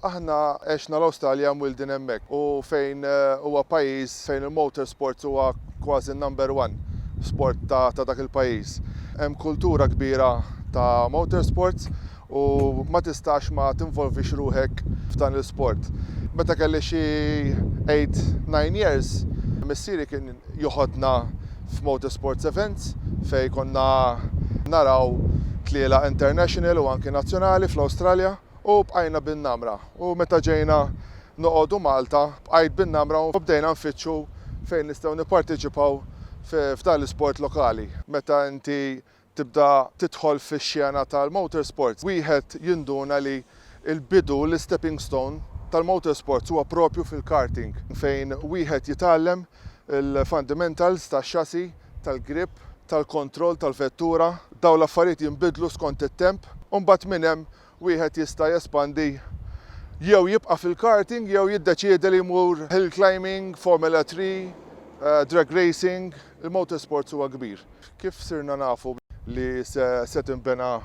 Aħna għexna l-Awstralja mwildin hemmhekk u fejn huwa pajjiż fejn il-motorsports huwa kważi number one sport ta' dak il-pajjiż. Hemm kultura kbira ta' motorsports u ma tistax ma tinvolvix ruħek f'dan il-sport. Meta kelli xi 8-9 years, missieri kien joħodna f'motorsports events fejn konna naraw tliela international u anke nazzjonali fl-Awstralja u bqajna bin-namra. U meta ġejna noqogħdu Malta, bqajt bin-namra u bdejna nfittxu fejn nistgħu nipparteċipaw f'dan l-isport lokali. Meta inti tibda tidħol fix-xjena tal-motorsports, wieħed jinduna li l-bidu l-stepping stone tal-motorsports huwa propju fil-karting fejn wieħed jitgħallem il-fundamentals tax-xassi, tal-grip, tal-kontroll tal-vettura, dawn l-affarijiet jinbidlu skont it-temp, u mbagħad minn hemm wieħed jista' jespandi jew jibqa' fil-karting jew jiddeċiedi li jmur hill climbing, Formula 3, drag racing, il-motorsports huwa kbir. Kif sirna nafu li se tinbena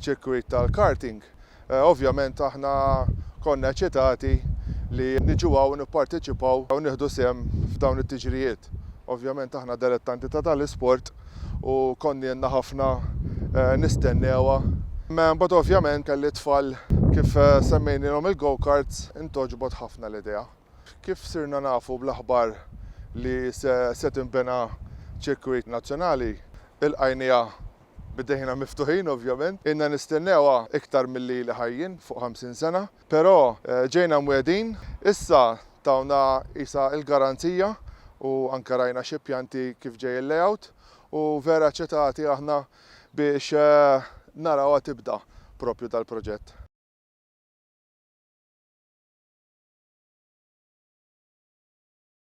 ċirkwit tal-karting? Ovvjament aħna konna eċitati li niġu għaw nipparteċipaw u nieħdu sehem f'dawn it-tiġrijiet. Ovvjament aħna dilettanti ta' tal-isport u konni jenna ħafna nistennewha. Mbagħad ovvjament kelli tfal kif semmejnilhom il-go-karts intoġbot ħafna l-idea. Kif sirna nafu bl-aħbar li se tinbena ċirkwit nazzjonali, il-qajnija bidejna miftuħin ovvjament. Inna nistennewha iktar milli li ħajjin fuq 50 sena, però ġejna mwedin, issa tawna isa il-garanzija u anke rajna xi pjanti kif ġej il-layout u vera ċetati aħna biex narawha tibda propju dal-proġett.